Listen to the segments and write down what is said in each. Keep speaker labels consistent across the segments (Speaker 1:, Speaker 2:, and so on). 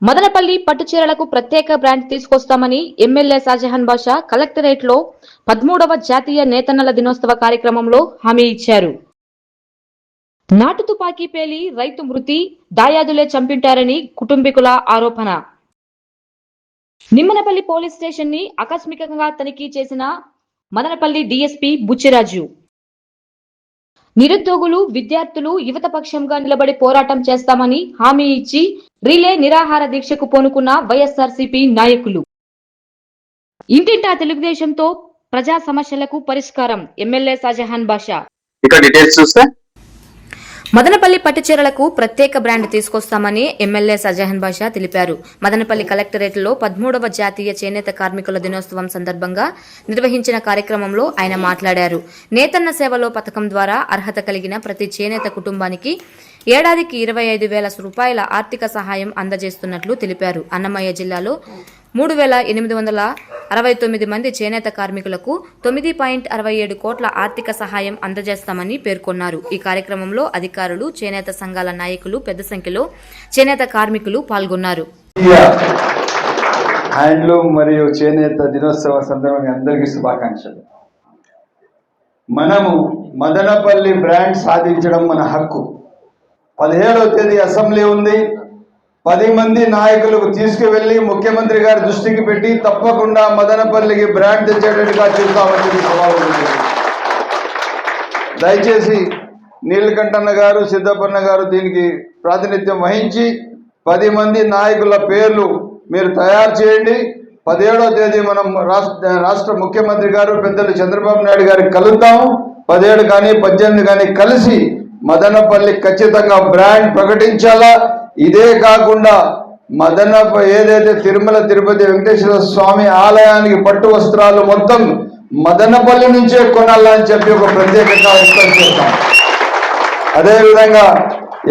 Speaker 1: మదనపల్లి పట్టు చీరలకు ప్రత్యేక బ్రాండ్ తీసుకొస్తామని ఎమ్మెల్యే షాజహాన్ బాషా కలెక్టరేట్ లో 13వ జాతీయ నేతన్నల దినోత్సవ కార్యక్రమంలో హామీ ఇచ్చారు. నాటు తుపాకీ పేలి రైతు మృతి, దాయాదులే చంపింటారని కుటుంబీకుల ఆరోపణ. నిమ్మనపల్లి పోలీస్ స్టేషన్ ని ఆకస్మికంగా తనిఖీ చేసిన మదనపల్లి డీఎస్పీ బుచ్చిరాజు. నిరుద్యోగులు, విద్యార్థులు యువత పక్షంగా నిలబడి పోరాటం చేస్తామని హామీ ఇచ్చి రిలే నిరాహార దీక్షకు పూనుకున్న వైఎస్ఆర్సీపీ నాయకులు. ఇంటింటా తెలుగుదేశంతో ప్రజా సమస్యలకు పరిష్కారం ఎమ్మెల్యే షాజహాన్ బాషా. మదనపల్లి పట్టు చీరలకు ప్రత్యేక బ్రాండ్ తీసుకొస్తామని ఎమ్మెల్యే షాజహాన్ బాషా తెలిపారు. మదనపల్లి కలెక్టరేట్ లో 13వ జాతీయ చేనేత కార్మికుల దినోత్సవం సందర్భంగా నిర్వహించిన కార్యక్రమంలో ఆయన మాట్లాడారు. నేతన్న సేవలో పథకం ద్వారా అర్హత కలిగిన ప్రతి చేనేత కుటుంబానికి ఏడాదికి 25,000 రూపాయల ఆర్థిక సహాయం అందజేస్తున్నట్లు తెలిపారు. అన్నమయ్య జిల్లాలో 3,869 మంది చేనేత కార్మికులకు 9.67 కోట్ల ఆర్థిక సహాయం అందజేస్తామని పేర్కొన్నారు. ఈ కార్యక్రమంలో అధికారులు, చేనేత సంఘాల నాయకులు పెద్ద సంఖ్యలో చేనేత కార్మికులు పాల్గొన్నారు.
Speaker 2: హ్యాండ్లూమ్ మరియు చేనేత దినోత్సవ సందర్భంగా అందరికీ శుభాకాంక్షలు. మనము మదనపల్లి బ్రాండ్ సాధించడం మన హక్కు. 17వ తేదీ అసెంబ్లీ ఉంది. 10 మంది నాయకులకు తీసుకువెళ్లి ముఖ్యమంత్రి గారి దృష్టికి పెట్టి తప్పకుండా మదనపల్లికి బ్రాండ్ తెచ్చేటట్టుగా చూస్తామని సవాలు. దయచేసి నీలకంఠన్న గారు, సిద్ధప్పన్న గారు దీనికి ప్రాతినిధ్యం వహించి 10 మంది నాయకుల పేర్లు మీరు తయారు చేయండి. 17వ తేదీ మనం రాష్ట్ర ముఖ్యమంత్రి గారు పెద్దలు చంద్రబాబు నాయుడు గారికి కలుద్దాము. 17 కానీ 18 కానీ కలిసి మదనపల్లి ఖచ్చితంగా బ్రాండ్ ప్రకటించాలా. ఇదే కాకుండా ఏదైతే తిరుమల తిరుపతి వెంకటేశ్వర స్వామి ఆలయానికి పట్టు వస్త్రాలు మొత్తం మదనపల్లి నుంచే కొనాలని చెప్పి ఒక ప్రత్యేకంగా వ్యక్తం చేస్తాం. అదేవిధంగా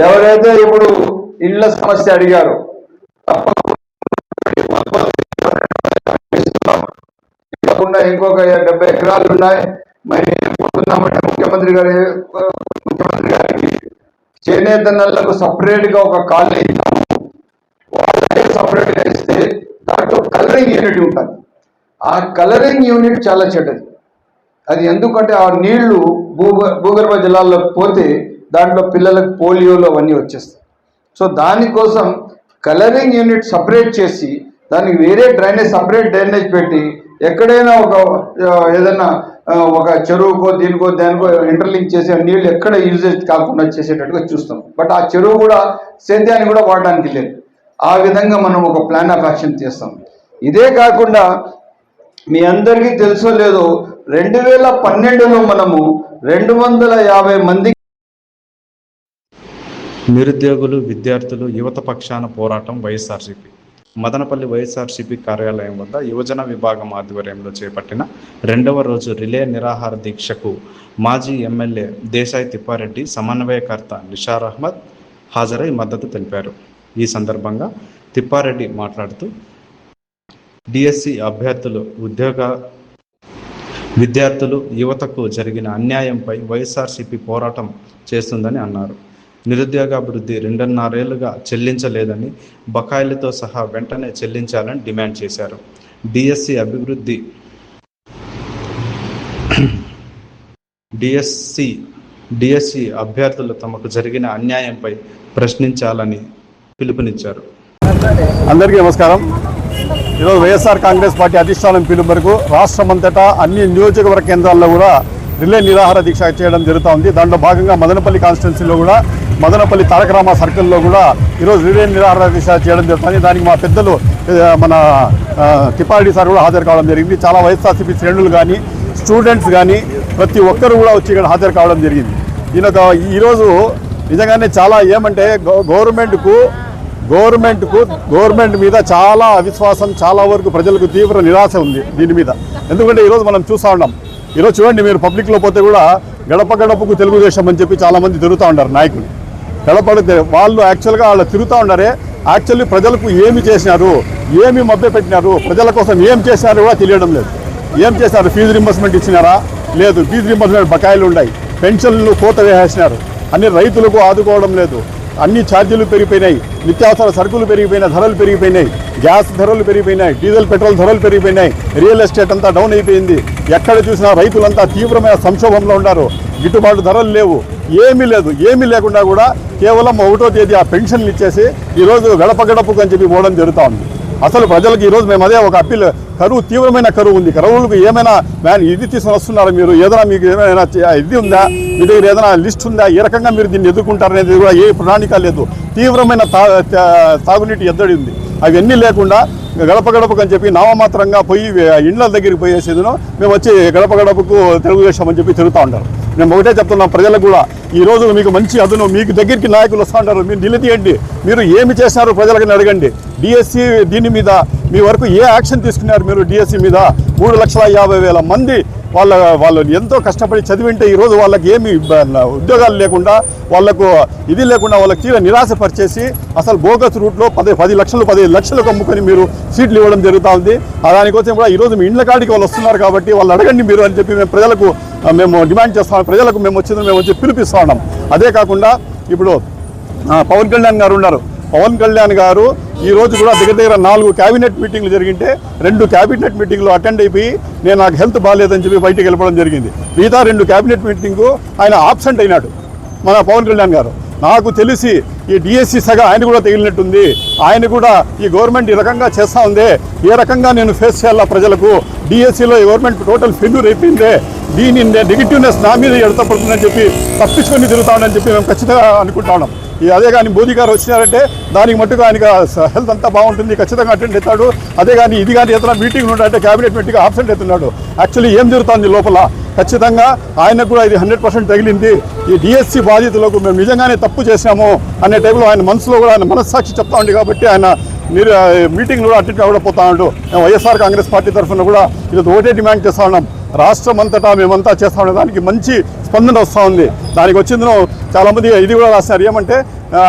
Speaker 2: ఎవరైతే ఇప్పుడు ఇళ్ల సమస్య అడిగారో తప్పకుండా ఇంకొక 70 ఎకరాలు ఉన్నాయి. మరి ముఖ్యమంత్రి గారికి చేనేత నల్లకు సపరేట్ గా ఒక కాలేజ్ వాళ్ళకే సపరేట్ గా ఇస్తే దాంట్లో కలరింగ్ యూనిట్ ఉంటుంది. ఆ కలరింగ్ యూనిట్ చాలా చెడ్డది. అది ఎందుకంటే ఆ నీళ్లు భూగర్భ జలాల్లో పోతే దాంట్లో పిల్లలకు పోలియోలు అవన్నీ వచ్చేస్తాయి. సో దానికోసం కలరింగ్ యూనిట్ సపరేట్ చేసి దానికి వేరే సపరేట్ డ్రైనేజ్ పెట్టి ఎక్కడైనా ఏదైనా ఒక చెరువుకో దానికో ఇంటర్లింక్ చేసి నీళ్లు ఎక్కడ యూజేజ్ కాకుండా చేసేటట్టుగా చూస్తాం. బట్ ఆ చెరువు కూడా సేద్యాన్ని కూడా వాడడానికి లేదు. ఆ విధంగా మనం ఒక ప్లాన్ ఆఫ్ యాక్షన్ చేస్తాం. ఇదే కాకుండా మీ అందరికీ తెలుసో లేదో 2012లో మనము 250 మంది
Speaker 3: నిరుద్యోగులు, విద్యార్థులు యువత పక్షాన పోరాటం వైఎస్ఆర్సీపీ. మదనపల్లి వైఎస్ఆర్సీపీ కార్యాలయం వద్ద యువజన విభాగం ఆధ్వర్యంలో చేపట్టిన 2వ రోజు రిలే నిరాహార దీక్షకు మాజీ ఎమ్మెల్యే దేశాయ్ తిప్పారెడ్డి, సమన్వయకర్త నిషార్ అహ్మద్ హాజరై మద్దతు తెలిపారు. ఈ సందర్భంగా తిప్పారెడ్డి మాట్లాడుతూ డిఎస్సి అభ్యర్థులు, విద్యార్థులు, యువతకు జరిగిన అన్యాయంపై వైఎస్ఆర్సీపీ పోరాటం చేస్తుందని అన్నారు. నిరుద్యోగాభివృద్ధి 2.5 ఏళ్లుగా చెల్లించలేదని, బకాయిలతో సహా వెంటనే చెల్లించాలని డిమాండ్ చేశారు. డిఎస్సి అభ్యర్థులు తమకు జరిగిన అన్యాయంపై ప్రశ్నించాలని పిలుపునిచ్చారు.
Speaker 4: అందరికీ నమస్కారం. ఈరోజు వైఎస్ఆర్ కాంగ్రెస్ పార్టీ అధిష్టానం పిలుపు మేరకు రాష్ట్రమంతటా అన్ని నియోజకవర్గ కేంద్రాల్లో కూడా రిలే నిరాహార దీక్ష చేయడం జరుగుతూ ఉంది. దాంట్లో భాగంగా మదనపల్లి కాన్స్టిట్యున్సీలో కూడా మదనపల్లి తారకరామ సర్కిల్లో కూడా ఈరోజు రిలే నిరాహార దీక్ష చేయడం జరుగుతుంది. దానికి మా పెద్దలు మన తిప్పారెడ్డి సార్ కూడా హాజరు కావడం జరిగింది. చాలా వైఎస్ఆర్సీపీ శ్రేణులు కానీ, స్టూడెంట్స్ కానీ ప్రతి ఒక్కరు కూడా వచ్చి ఇక్కడ హాజరు కావడం జరిగింది. ఈరోజు నిజంగానే చాలా ఏమంటే గవర్నమెంట్ మీద చాలా అవిశ్వాసం, చాలా వరకు ప్రజలకు తీవ్ర నిరాశ ఉంది దీని మీద. ఎందుకంటే ఈరోజు మనం చూస్తూ ఉన్నాం. ఈరోజు చూడండి, మీరు పబ్లిక్లో పోతే కూడా గడప గడపకు తెలుగుదేశం అని చెప్పి చాలామంది తిరుగుతూ ఉన్నారు నాయకులు. వాళ్ళు యాక్చువల్గా వాళ్ళు తిరుగుతూ ఉన్నారే, యాక్చువల్లీ ప్రజలకు ఏమి చేసినారు, ఏమి మభ్య పెట్టినారు, ప్రజల కోసం ఏం చేసినారు కూడా తెలియడం లేదు. ఏం చేశారు? ఫీజు రింబర్స్మెంట్ ఇచ్చినారా? లేదు. ఫీజు రింబర్స్మెంట్ బకాయిలు ఉన్నాయి. పెన్షన్లు కోత వేసేసినారు. అన్ని రైతులకు ఆదుకోవడం లేదు. అన్ని ఛార్జీలు పెరిగిపోయినాయి, నిత్యావసర సరుకులు పెరిగిపోయినాయి, ధరలు పెరిగిపోయినాయి, గ్యాస్ ధరలు పెరిగిపోయినాయి, డీజిల్ పెట్రోల్ ధరలు పెరిగిపోయినాయి, రియల్ ఎస్టేట్ అంతా డౌన్ అయిపోయింది. ఎక్కడ చూసినా రైతులంతా తీవ్రమైన సంక్షోభంలో ఉన్నారు. గిట్టుబాటు ధరలు లేవు, ఏమీ లేదు. ఏమీ లేకుండా కూడా కేవలం 1వ తేదీ ఆ పెన్షన్లు ఇచ్చేసి ఈరోజు గడప గడపకు అని చెప్పి పోవడం జరుగుతూ ఉంది. అసలు ప్రజలకు ఈరోజు మేము అదే ఒక అప్పీల్, కరువు తీవ్రమైన కరువు ఉంది. కరువులకు ఏమైనా ఇది తీసుకొని వస్తున్నారా మీరు? ఏదైనా మీకు ఏమైనా ఇది ఉందా? మీ దగ్గర ఏదైనా లిస్ట్ ఉందా? ఏ రకంగా మీరు దీన్ని ఎదుర్కొంటారనేది కూడా ఏ ప్రణాళిక లేదు. తీవ్రమైన తాగునీటి ఎద్దడి ఉంది. అవన్నీ లేకుండా గడప గడపకు అని చెప్పి నామమాత్రంగా పోయి ఇండ్ల దగ్గరికి పోయేసేదినో మేము వచ్చి గడప గడపకు తెలుగుదేశం అని చెప్పి తిరుగుతూ ఉంటారు. మేము ఒకటే చెప్తున్నాం ప్రజలకు కూడా, ఈరోజు మీకు మంచి అదును, మీకు దగ్గరికి నాయకులు వస్తూ ఉంటారు, మీరు నిలదీయండి. మీరు ఏమి చేసినారు ప్రజలకని అడగండి. డిఎస్సి దీని మీద మీ వరకు ఏ యాక్షన్ తీసుకున్నారు మీరు? డిఎస్సి మీద 3,50,000 మంది వాళ్ళు ఎంతో కష్టపడి చదివింటే ఈరోజు వాళ్ళకి ఏమి ఉద్యోగాలు లేకుండా, వాళ్ళకు ఇది లేకుండా వాళ్ళకి తీవ్ర నిరాశపరిచేసి అసలు బోగస్ రూట్లో 10 లక్షలు 15 లక్షలకు అమ్ముకొని మీరు సీట్లు ఇవ్వడం జరుగుతూ ఉంది. దానికోసం కూడా ఈరోజు మీ ఇండ్ల కాడికి వాళ్ళు వస్తున్నారు కాబట్టి వాళ్ళు అడగండి మీరు అని చెప్పి మేము ప్రజలకు డిమాండ్ చేస్తాం. ప్రజలకు మేము వచ్చి పిలిపిస్తూ ఉన్నాం. అదే కాకుండా ఇప్పుడు పవన్ కళ్యాణ్ గారు ఉన్నారు. పవన్ కళ్యాణ్ గారు ఈరోజు కూడా దగ్గర 4 క్యాబినెట్ మీటింగ్లు జరిగింటే 2 క్యాబినెట్ మీటింగ్లు అటెండ్ అయిపోయి నాకు హెల్త్ బాగాలేదని చెప్పి బయటికి వెళ్ళిపోవడం జరిగింది. మిగతా 2 క్యాబినెట్ మీటింగు ఆయన ఆబ్సెంట్ అయినాడు మన పవన్ కళ్యాణ్ గారు. నాకు తెలిసి ఈ డిఎస్సి సగ ఆయన కూడా తగిలినట్టుంది. ఆయన కూడా ఈ గవర్నమెంట్ ఈ రకంగా చేస్తూ ఉందే, ఏ రకంగా నేను ఫేస్ చేయాలా ప్రజలకు? డిఎస్సిలో ఈ గవర్నమెంట్ టోటల్ ఫెయిల్యూర్ అయిపోయిందే, దీని నెగిటివ్నెస్ నా మీద ఎడతపడుతుందని చెప్పి తప్పించుకొని తిరుగుతామని చెప్పి మేము ఖచ్చితంగా అనుకుంటా ఉన్నాం. అదే కానీ మోదీ గారు వచ్చినారంటే దానికి మట్టుగా ఆయనకు హెల్త్ అంతా బాగుంటుంది, ఖచ్చితంగా అటెండ్ అవుతాడు. అదే కానీ ఇది కానీ ఏదైనా మీటింగ్ ఉండాలంటే క్యాబినెట్ మీటింగ్ ఆబ్సెంట్ అవుతున్నాడు. యాక్చువల్లీ ఏం జరుగుతుంది లోపల? ఖచ్చితంగా ఆయనకు కూడా ఇది 100% తగిలింది. ఈ డిఎస్సి బాధితులకు మేము నిజంగానే తప్పు చేశాము అనే టైంలో ఆయన మనసులో కూడా ఆయన మనస్సాక్షి చెప్తా ఉంది కాబట్టి ఆయన మీటింగ్లో కూడా అటెండ్ అవ్వకపోతా ఉన్నాడు. మేము వైఎస్ఆర్ కాంగ్రెస్ పార్టీ తరఫున కూడా ఈరోజు ఒకటే డిమాండ్ చేస్తూ ఉన్నాం, రాష్ట్రం అంతటా మేమంతా చేస్తూ ఉన్నాం. దానికి మంచి స్పందన వస్తూ ఉంది. దానికి వచ్చిందో చాలామంది ఇది కూడా రాస్తున్నారు, ఏమంటే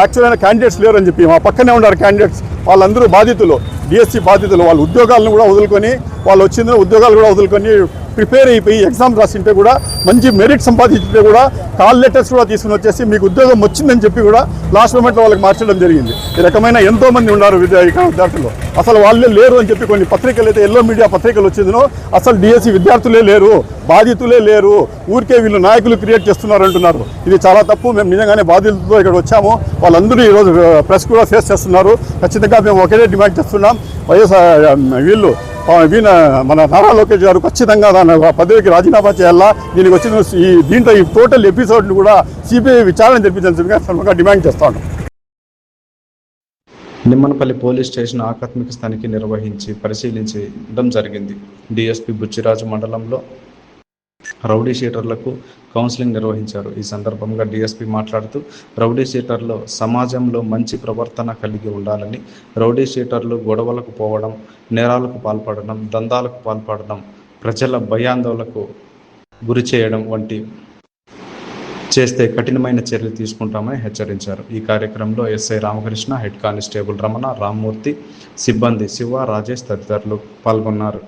Speaker 4: యాక్చువల్గా క్యాండిడేట్స్ లేరు అని చెప్పి. మా పక్కనే ఉన్నారు క్యాండిడేట్స్, వాళ్ళందరూ బాధితులు, డిఎస్సి బాధితులు. వాళ్ళ ఉద్యోగాలను కూడా వదులుకొని, వాళ్ళు వచ్చిందో ఉద్యోగాలు కూడా వదులుకొని ప్రిపేర్ అయిపోయి ఎగ్జామ్ రాసింటే కూడా మంచి మెరిట్ సంపాదించుంటే కూడా కాల్ లెటర్స్ కూడా తీసుకుని వచ్చేసి మీకు ఉద్యోగం వచ్చిందని చెప్పి కూడా లాస్ట్ మూమెంట్లో వాళ్ళకి మార్చడం జరిగింది. ఈ రకమైన ఎంతోమంది ఉన్నారు విద్యార్థులు. అసలు వాళ్ళే లేరు అని చెప్పి కొన్ని పత్రికలు అయితే ఎల్లో మీడియా పత్రికలు వచ్చిందో అసలు డిఎస్సి విద్యార్థులే లేరు, బాధితులే లేరు, ఊరికే వీళ్ళు నాయకులు క్రియేట్ చేస్తున్నారు అంటున్నారు. ఇది చాలా తప్పు. మేము నిజంగానే బాధితులతో ఇక్కడ వచ్చాము. వాళ్ళందరూ ఈరోజు ప్రెస్ కూడా ఫేస్ చేస్తున్నారు. ఖచ్చితంగా మేము ఒకటే డిమాండ్ చేస్తున్నాం, వీళ్ళు మన నారా లోకేష్ గారు ఖచ్చితంగా దాని పదవికి రాజీనామా చేయాలా. దీనికి వచ్చిన దీంట్లో ఈ టోటల్ ఎపిసోడ్ని కూడా సిబిఐ విచారణ జరిపించాల్సిందిగా డిమాండ్ చేస్తాను.
Speaker 3: నిమ్మనపల్లి పోలీస్ స్టేషన్ ఆకస్మిక తనిఖీ నిర్వహించి పరిశీలించడం జరిగింది. డిఎస్పీ బుచ్చిరాజు మండలంలో రౌడీ షీటర్లకు కౌన్సిలింగ్ నిర్వహించారు. ఈ సందర్భంగా డిఎస్పీ మాట్లాడుతూ రౌడీ షీటర్లు సమాజంలో మంచి ప్రవర్తన కలిగి ఉండాలని, రౌడీ షీటర్లు గొడవలకు పోవడం, నేరాలకు పాల్పడడం, దందాలకు పాల్పడడం, ప్రజల భయాందోళనకు గురి చేయడం వంటి చేస్తే కఠినమైన చర్యలు తీసుకుంటామని హెచ్చరించారు. ఈ కార్యక్రమంలో SI Ramakrishna, head constable Ramana, Rammurthy, సిబ్బంది శివ, రాజేష్ తదితరులు పాల్గొన్నారు.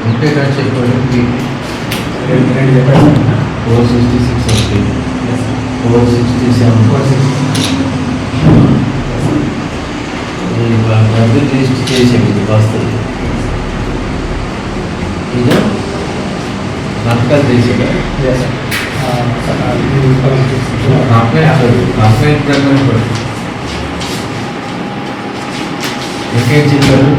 Speaker 5: ఉంటే కానీ చెప్పండి. 466 వస్తుంది, 467 లిస్ట్ చేసేది వస్తుంది. ఇక నాటకాలు చేసేదా అప్లై ప్రకారం పడుతుంది. ఇంకేం చెప్పారు?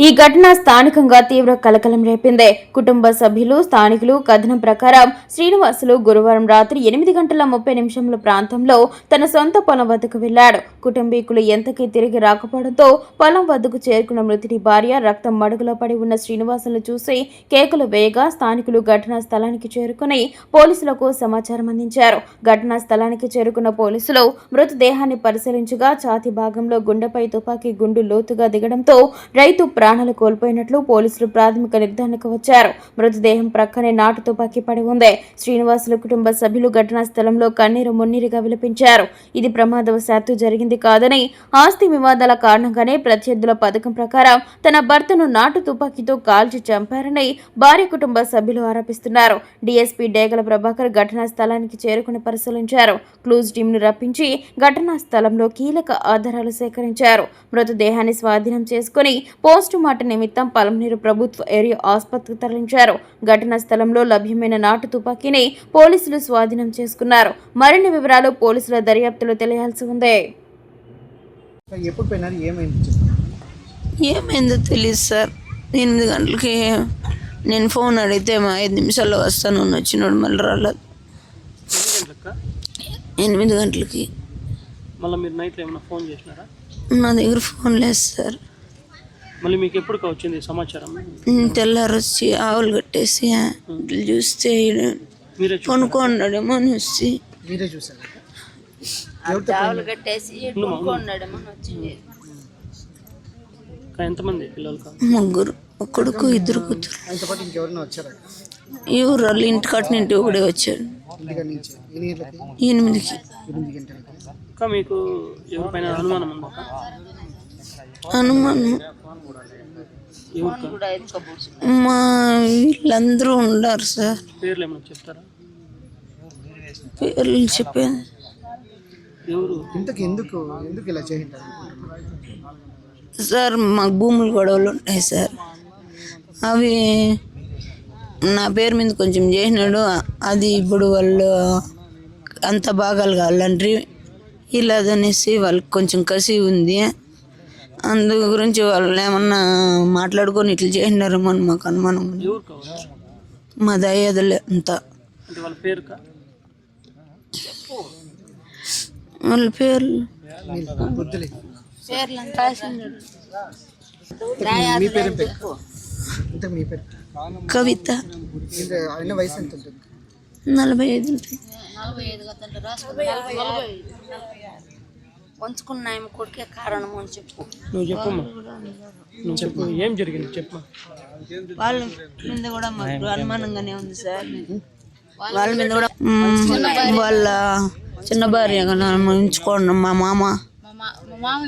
Speaker 6: ఈ ఘటన స్థానికంగా తీవ్ర కలకలం రేపింది. కుటుంబ సభ్యులు, స్థానికులు కథనం ప్రకారం శ్రీనివాసులు గురువారం రాత్రి 8:30 ప్రాంతంలో తన సొంత పొలం వద్దకు వెళ్లాడు. కుటుంబీకులు ఎంతకీ తిరిగి రాకపోవడంతో పొలం వద్దకు చేరుకున్న మృతుడి భార్య రక్తం మడుగులో పడి ఉన్న శ్రీనివాసులను చూసి కేకలు వేయగా స్థానికులు ఘటనా స్థలానికి చేరుకుని పోలీసులకు సమాచారం అందించారు. ఘటనా స్థలానికి చేరుకున్న పోలీసులు మృతదేహాన్ని పరిశీలించగా ఛాతీ భాగంలో గుండెపై తుపాకీ గుండు లోతుగా దిగడంతో రైతు ప్రాణాలు కోల్పోయినట్లు పోలీసులు ప్రాథమిక నిర్ధారణకు వచ్చారు. మృతదేహం ప్రక్కనే నాటు తుపాకీ పడి ఉంది. శ్రీనివాసులు కుటుంబ సభ్యులు ఘటనా స్థలంలో కన్నీరు మున్నీరుగా విలపించారు. ఇది ప్రమాదవశాత్తు జరిగింది కాదని, ఆస్తి వివాదాల కారణంగానే ప్రత్యర్థుల పథకం ప్రకారం తన భర్తను నాటు తుపాకీతో కాల్చి చంపారని భార్య కుటుంబ సభ్యులు ఆరోపిస్తున్నారు. డీఎస్పీ డేగల ప్రభాకర్ ఘటనా స్థలానికి చేరుకుని పరిశీలించారు. క్లూజ్ టీంను రప్పించి ఘటనా స్థలంలో కీలక ఆధారాలు సేకరించారు. మృతదేహాన్ని స్వాధీనం చేసుకుని పోస్టుమార్టం నిమిత్తం పలమనేరు ప్రభుత్వ ఏరియా ఆసుపత్రికి తరలించారు. ఘటనా స్థలంలో లభ్యమైన నాటు తుపాకీని పోలీసులు స్వాధీనం చేసుకున్నారు. మరిన్ని వివరాలు పోలీసుల దర్యాప్తులో తెలియాల్సి ఉంది.
Speaker 7: ఏమైందో తెలియదు సార్. 8 గంటలకి నేను ఫోన్ అడిగితే 5 నిమిషాల్లో వస్తాను వచ్చినాడు, మళ్ళీ రాలేదు. 8 గంటలకి.
Speaker 8: మళ్ళీ మీరు నైట్లో ఏమైనా ఫోన్ చేసినారా?
Speaker 7: నా దగ్గర ఫోన్ లేదు సార్.
Speaker 8: మళ్ళీ మీకు ఎప్పుడు వచ్చింది సమాచారం?
Speaker 7: తెల్లారు వచ్చి ఆవులు కట్టేసి చూస్తే కొనుక్కున్నాడేమో అని వచ్చి ఆవులు కట్టేసి కొనుక్కున్నాడేమో అని వచ్చింది.
Speaker 8: ఎంతమంది పిల్లలు?
Speaker 7: 3, ఒక కొడుకు 2 కూతురు. ఈ ఊరు వాళ్ళు ఇంటి కట్టినింటి ఒకడే వచ్చాడు. 8కి.
Speaker 8: మీకు ఎవరిపైన అనుమానం ఉందా?
Speaker 7: అనుమానం మా వీళ్ళందరూ ఉన్నారు సార్.
Speaker 8: పేర్లు ఏమైనా చెప్తారా?
Speaker 7: పేర్లు చెప్పాను.
Speaker 9: ఎందుకు ఇలా చేయండి
Speaker 7: సార్ మాకు భూములు గొడవలు ఉంటాయి సార్. అవి నా పేరు మీద కొంచెం చేసినాడు. అది ఇప్పుడు వాళ్ళు అంత భాగాలు కావాలంటే ఇలాదనేసి వాళ్ళకి కొంచెం కసి ఉంది. అందు గురించి వాళ్ళు ఏమన్నా మాట్లాడుకొని ఇట్లా చేసినారేమో అని మాకు అనుమానం ఉంది. మా దయ్యాదులే అంతా. వాళ్ళ పేర్లు కవిత. 45 ఉంటుంది.
Speaker 10: పంచుకున్నాయి కొడుకే కారణం అని చెప్పు.
Speaker 8: నువ్వు చెప్పమ్మా, నువ్వు చెప్పు ఏం జరిగింది చెప్పు.
Speaker 7: వాళ్ళ మీద కూడా మాకు అనుమానంగానే ఉంది సార్. వాళ్ళ మీద కూడా వాళ్ళ చిన్న భార్య ఉంచుకోండి. మా మామ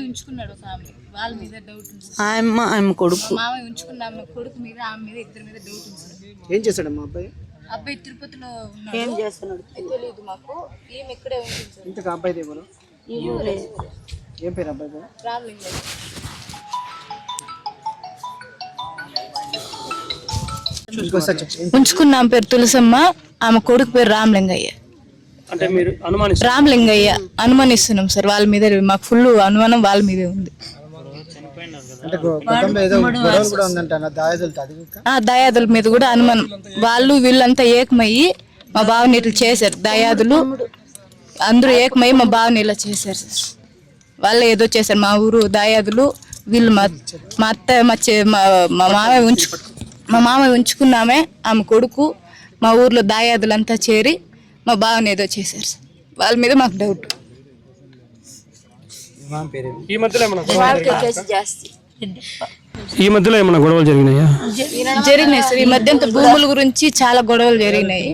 Speaker 10: ఉంచుకున్నాడు. వాళ్ళ మీద డౌట్ ఉంది.
Speaker 7: ఆమె కొడుకు
Speaker 10: మామ ఉంచుకున్న కొడుకు మీద ఆమె మీద ఇద్దరి మీద డౌట్ ఉంది.
Speaker 9: ఏం చేశాడు మా అబ్బాయి?
Speaker 10: అబ్బాయి తిరుపతిలో
Speaker 7: ఏం చేస్తున్నాడు
Speaker 10: తెలియదు మాకు. ఈమె ఇక్కడే ఉంటుంది.
Speaker 9: ఇంతకు అబ్బాయి ఎవరు? ఏం పేరు అబ్బాయి?
Speaker 10: రామలింగయ్య.
Speaker 11: ఉంచుకున్నాం పేరు తులసమ్మ, ఆమె కొడుకు పేరు రామలింగయ్య.
Speaker 8: అంటే మీరు
Speaker 11: రామలింగయ్య అనుమానిస్తున్నాం సార్. వాళ్ళ మీద మాకు ఫుల్ అనుమానం వాళ్ళ మీదే ఉంది. దయాదుల మీద కూడా అనుమానం. వాళ్ళు వీళ్ళంతా ఏకమయ్యి మా బావని ఇట్లా చేశారు. దయాదులు అందరూ ఏకమయ్యి మా బావని ఇలా చేశారు సార్. వాళ్ళు ఏదో చేశారు. మా ఊరు దయాదులు వీళ్ళు మా అత్త మా మామయ్య ఉంచుకున్నామే, ఆమె కొడుకు మా ఊర్లో దాయాదులంతా చేరి మా బావని ఏదో చేశారు సార్. వాళ్ళ మీద మాకు డౌట్.
Speaker 8: ఈ మధ్యలో ఏమైనా గొడవలు జరిగినాయా?
Speaker 11: జరిగినాయి సార్. ఈ మధ్య భూముల గురించి చాలా గొడవలు జరిగినాయి.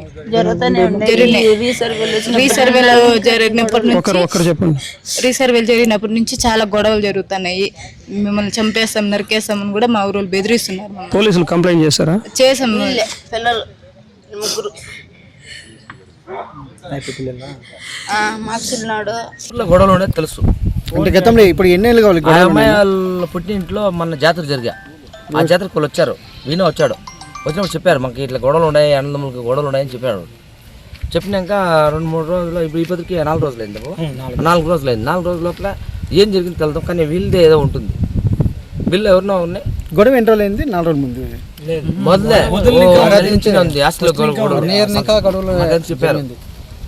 Speaker 11: రీసర్వేలు జరిగినప్పటి నుంచి చాలా గొడవలు జరుగుతున్నాయి. మిమ్మల్ని చంపేస్తాం, నరికేస్తామని కూడా మా ఊరు బెదిరిస్తున్నారు.
Speaker 8: పోలీసులు కంప్లైంట్ చేశారా?
Speaker 11: చేసాం.
Speaker 7: పిల్లలు 3
Speaker 12: గొడవలు ఉండేది తెలుసు.
Speaker 9: అంటే గతంలో ఇప్పుడు ఎన్నేళ్ళు కావాలి?
Speaker 12: అమ్మాయి వాళ్ళ పుట్టింట్లో మన జాతర జరిగా, ఆ జాతరకు వాళ్ళు వచ్చారు. వీణ వచ్చినప్పుడు చెప్పారు మాకు ఇట్లా గొడవలు ఉన్నాయి, అన్నదమ్ములకి గొడవలు ఉన్నాయని చెప్పాడు. చెప్పినాక 2-3 రోజులు, ఇప్పుడు ఇప్పటికి 4 రోజులు అయింది. 4 రోజులు అయింది. 4 రోజుల లోపల ఏం జరిగింది తెలుద్దాం, కానీ వీళ్ళదే ఏదో ఉంటుంది. వీళ్ళు ఎవరినో ఉన్నాయి.
Speaker 9: గొడవ ఎన్ని రోజులు అయింది? 4 రోజుల ముందు
Speaker 12: మొదలే ఉంది. అసలు చెప్పారు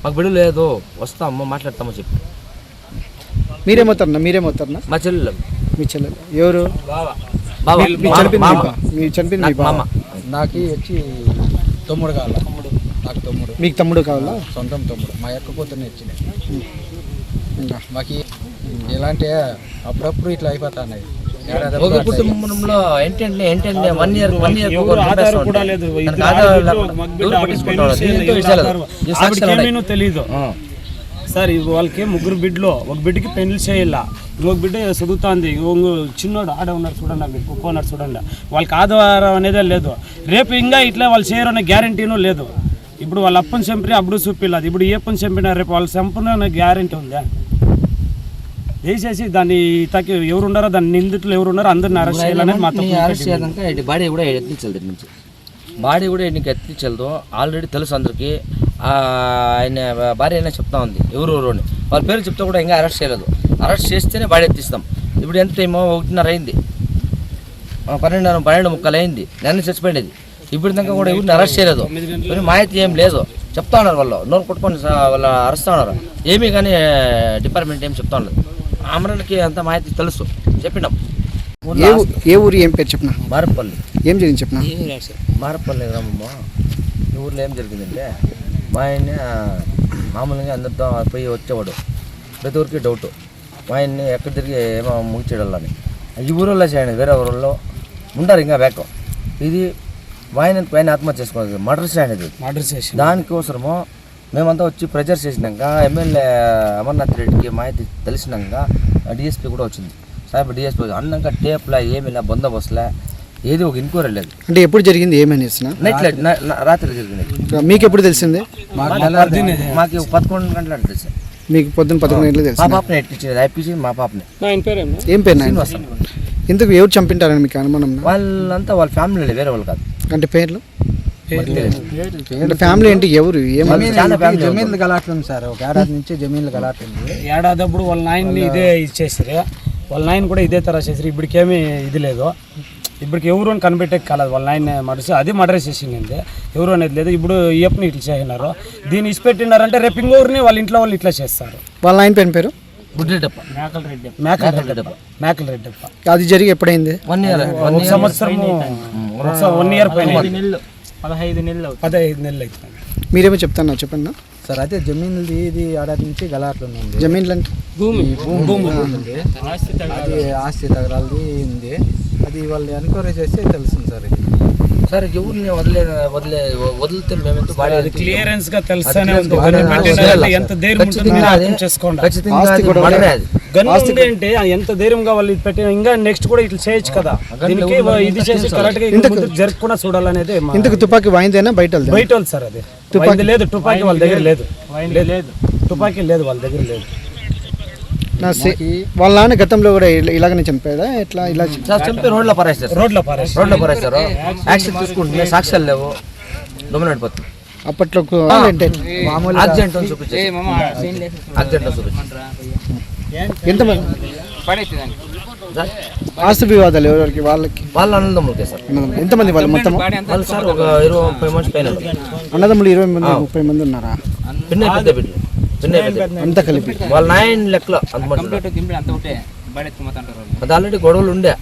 Speaker 12: మాకు బిడ్డ లేదు, వస్తాము మాట్లాడతామో చెప్పి.
Speaker 9: మీరేమవుతారన్నా?
Speaker 12: మా చెల్లెలు.
Speaker 9: మీ చెల్లెలు ఎవరు? చనిపోయింది మామ.
Speaker 13: నాకు వచ్చి తమ్ముడు కావాలా. నాకు తమ్ముడు.
Speaker 9: మీకు తమ్ముడు కావాలా?
Speaker 13: సొంతం తమ్ముడు. మా యొక్క కూతుర్ని ఇచ్చినాయి. మాకు ఎలాంటి అప్పుడప్పుడు ఇట్లా అయిపోతా ఉన్నాయి.
Speaker 12: ఒక కుటుంబంలో ఏంటంటే 1 year
Speaker 8: కూడా లేదు. తెలీదు సార్. వాళ్ళకి 3 బిడ్డలు, ఒక బిడ్డకి పెళ్లి చేయాల, ఇంకొక బిడ్డ చదువుతుంది, చిన్నోడు ఆడ ఉన్నారు చూడండి, మీరు కుక్కున్నారు చూడండి. వాళ్ళకి ఆధారం అనేదే లేదు. రేపు ఇంకా ఇట్లా వాళ్ళు చేయరు అనే గ్యారంటీనూ లేదు. ఇప్పుడు వాళ్ళ అప్పని చంపి అప్పుడు చూపిలేదు, ఇప్పుడు ఏ పని చంపినా రేపు వాళ్ళు చంపిన గ్యారంటీ ఉందా? వేసేసి దాన్ని తగ్గి ఎవరు ఉన్నారో దాన్ని నిందితులు ఎవరు ఉన్నారో అందరిని అరెస్ట్ చేయాలనేది మాత్రం.
Speaker 12: బాడీ కూడా ఎత్తించదు నుంచి, బాడీ కూడా నీకు ఎత్తించదు. ఆల్రెడీ తెలుసు అందరికీ. ఆయన భార్య అయినా చెప్తా ఉంది ఎవరు అని. వాళ్ళ పేరు చెప్తే కూడా ఇంకా అరెస్ట్ చేయలేదు. అరెస్ట్ చేస్తేనే బాడీ ఎత్తిస్తాం. ఇప్పుడు ఎంత టైమో 1:30 అయింది, 12:30 అయింది. నన్ను చచ్చిపోయింది. ఇప్పుడు దాకా కూడా ఎవరిని అరెస్ట్ చేయలేదు. మాహితి ఏం లేదు. చెప్తా ఉన్నారు వాళ్ళు నోరు కొట్టుకొని వాళ్ళు అరెస్ట్ ఉన్నారు. ఏమీ కానీ డిపార్ట్మెంట్ ఏం చెప్తా ఉన్నారు. అమరన్కి అంత మాహితి తెలుసు, చెప్పినాం.
Speaker 9: ఏ ఊరు ఏం పేరు చెప్పిన?
Speaker 12: మారపల్లి.
Speaker 9: ఏం జరిగింది చెప్పిన?
Speaker 12: మారపల్లి గ్రామము. ఈ ఊర్లో ఏం జరిగిందంటే మా ఆయన్ని మామూలుగా అందరితో పోయి వచ్చేవాడు. ప్రతి ఊరికి డౌట్ మా ఆయన్ని ఎక్కడ తిరిగి ఏమో ముగిచేయాలని. ఈ ఊరిలో చేయండి, వేరే ఊరిలో ఉంటారు ఇంకా బ్యాక్. ఇది ఆయన ఆత్మహత్య చేసుకోవాలి, మర్డర్ చేయండి. దానికోసము మేమంతా వచ్చి ప్రెజర్ చేసినాక ఎమ్మెల్యే అమర్నాథ్ రెడ్డికి మాహితి తెలిసినాక డిఎస్పీ కూడా వచ్చింది. సార్ డిఎస్పీ అన్నాక టేప్లా ఏమిలా బందోబస్తులే ఏది ఒక ఎంక్వైరీ లేదు.
Speaker 9: అంటే ఎప్పుడు జరిగింది? ఏమని
Speaker 12: రాత్రి జరిగింది.
Speaker 9: మీకు ఎప్పుడు తెలిసింది?
Speaker 12: మాకు 11 గంటలు అంటే తెలుసు.
Speaker 9: మీకు పొద్దున్న 11 గంటలు తెలుసు?
Speaker 12: మా పాపని ఎట్టించేది ఐపీసీ మా పాపని.
Speaker 9: ఏం పేరు? ఎందుకు ఎవరు చంపింటారని మీకు అనుమానం?
Speaker 12: వాళ్ళంతా వాళ్ళ ఫ్యామిలీ, వేరే వాళ్ళు కాదు.
Speaker 9: అంటే పేర్లు అంటే ఫ్యామిలీ ఏంటి? ఎవరు?
Speaker 13: జమీన్లు గలాట్లుంది సార్. ఒక ఏడాది నుంచి జమీన్లు గలాట్లుంది.
Speaker 8: ఏడాది అప్పుడు వాళ్ళ నాయన్ని ఇదే ఇచ్చేసారు, వాళ్ళ నాయన కూడా ఇదే తర చేసారు. ఇప్పటికేమీ ఇది లేదు. ఇప్పటికి ఎవరు అని కనిపెట్టే కాలేదు. వాళ్ళ నాయన మర్డర్, అది మర్డర్ చేసింది, ఎవరు అనేది లేదు. ఇప్పుడు ఈయప్పని ఇట్లా చేసినారు, దీన్ని ఇచ్చిపెట్టినారంటే రేపు ఇంకొకరిని వాళ్ళ ఇంట్లో వాళ్ళు ఇట్లా చేస్తారు.
Speaker 9: వాళ్ళ నాయన పేరు?
Speaker 12: గుడ్రెడ్డప్ప.
Speaker 8: మేకల రెడ్డప్ప.
Speaker 9: అది జరిగి ఎప్పుడైంది?
Speaker 12: 1 year.
Speaker 8: 1 సంవత్సరము, 1 year పైన 15 నెలలు అవుతుంది.
Speaker 9: మీరేమో చెప్తాను చెప్పండి
Speaker 13: సార్. అయితే జమీన్లు ఇది ఏడాది నుంచి గలాట్లుంది.
Speaker 9: జమీన్లు అంటే
Speaker 13: భూమి అది ఆస్తి తగరాలది ఉంది. అది వాళ్ళు ఎంక్వైరీ చేస్తే తెలుస్తుంది సార్. ఇది
Speaker 12: సార్ ఎవరిని వదిలితే మేమెంత
Speaker 8: క్లియరెన్స్ గా తెలుస్తానే ఉంది. ఎంత ధైర్యం అంటే ఎంత ధైర్యంగా వాళ్ళు పెట్టిన ఇంకా నెక్స్ట్ కూడా ఇట్లా చేయొచ్చు కదా. దీనికి ఇది చేసి కరెక్ట్ గా జరుపుకున్నా చూడాలనేది.
Speaker 9: ఇంతకు తుపాకీ వాయిందేనా బయట
Speaker 8: సార్? అది తుపాకీ లేదు, తుపాకీ వాళ్ళ దగ్గర లేదు, తుపాకీ లేదు వాళ్ళ దగ్గర లేదు.
Speaker 9: వాళ్ళ నాన్న గతంలో కూడా ఇలాగనే చంపాడా? ఎట్లా ఇలా
Speaker 12: చంపి రోడ్లో పారేస్తారు. యాక్షన్ తీసుకుంటే సాక్ష్యాలు లేవు, దొమ్మలు పడిపోతుంది.
Speaker 9: అప్పట్లో
Speaker 12: యాక్సిడెంట్ చూపించి
Speaker 9: ఎంతమంది ఆస్తి వివాదాలు ఎవరికి?
Speaker 12: వాళ్ళ అన్నదమ్ములకే సార్.
Speaker 9: ఎంతమంది వాళ్ళు మొత్తం?
Speaker 12: వాళ్ళు సార్ ఒక 20-30 మంది పైన
Speaker 9: అన్నదమ్ములు. 20-30 మంది ఉన్నారా? అంతా కలిపి
Speaker 12: వాళ్ళ 9 లెక్కలో అది ఆల్రెడీ గొడవలు ఉండే,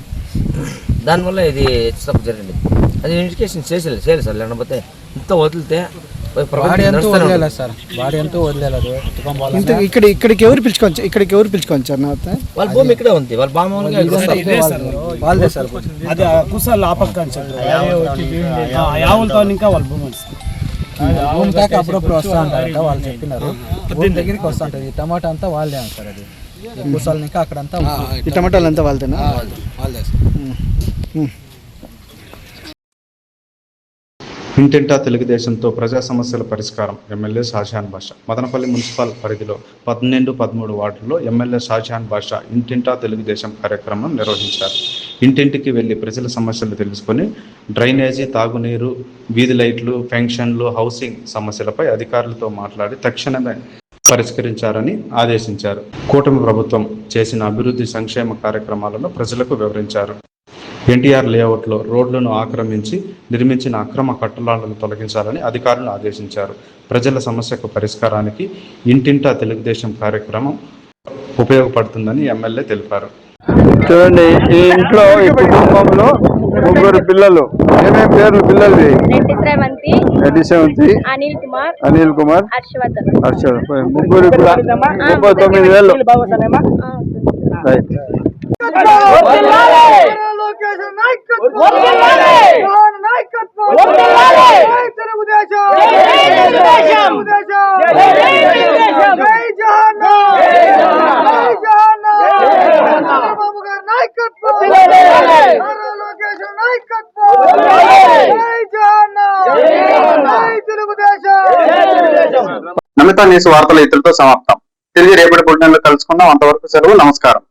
Speaker 12: దానివల్ల ఇది హెచ్చు జరిగింది. అది ఇండికేషన్ చేయాలి సార్. లేకపోతే ఇంత వదిలితే
Speaker 9: ఇక్కడికి ఎవరు పిలుచుకోవచ్చు?
Speaker 12: వాళ్ళ భూమి ఇక్కడే ఉంది. వాళ్ళ బామ్మగా
Speaker 8: వాళ్ళదే సార్. అది కుసాలు ఆపక్క అని చెప్పారు. యావులతో ఇంకా వాళ్ళ భూమి
Speaker 13: భూమి దాకా అప్పుడప్పుడు వస్తూ ఉంటారంట. వాళ్ళు చెప్పినారు భూమి దగ్గరికి వస్తూ ఉంటుంది. టమాటా అంతా వాళ్ళే సార్. అది కుసాలు ఇంకా అక్కడంతా
Speaker 9: ఈ టమాటాలు అంతా వాళ్ళదేనా?
Speaker 13: వాళ్ళదే.
Speaker 3: ఇంటింటా తెలుగుదేశంతో ప్రజా సమస్యల పరిష్కారం. ఎమ్మెల్యే షాజహాన్ బాషా. మదనపల్లి మున్సిపల్ పరిధిలో 12-13 వార్డుల్లో ఎమ్మెల్యే షాజహాన్ బాషా ఇంటింటా తెలుగుదేశం కార్యక్రమం నిర్వహించారు. ఇంటింటికి వెళ్లి ప్రజల సమస్యలు తెలుసుకొని డ్రైనేజీ, తాగునీరు, వీధి లైట్లు, పెన్షన్లు, హౌసింగ్ సమస్యలపై అధికారులతో మాట్లాడి తక్షణమే పరిష్కరించారని ఆదేశించారు. కూటమి ప్రభుత్వం చేసిన అభివృద్ధి సంక్షేమ కార్యక్రమాలను ప్రజలకు వివరించారు. ఎన్టీఆర్ లేఅవుట్లో రోడ్లను ఆక్రమించి నిర్మించిన అక్రమ కట్టడాలను తొలగించాలని అధికారులను ఆదేశించారు. ప్రజల సమస్యకు పరిష్కారానికి ఇంటింటా తెలుగుదేశం కార్యక్రమం ఉపయోగపడుతుందని ఎమ్మెల్యే తెలిపారు.
Speaker 2: చూడండి, ఈ ఇంట్లో ఈ కుటుంబంలో 3 పిల్లలు. ఏమేమి పేర్లు పిల్లలది? రెడ్డి శ్రవంతి, అనిల్ కుమార్, హర్షవర్ధన్. 3 39 ఏళ్ళు. రైట్.
Speaker 4: నమిత న్యూస్ వార్తలు ఇతరులతో సమాప్తం. తిరిగి రేపటి బులెటిన్లో కలుసుకుందాం. అంతవరకు సెలవు. నమస్కారం.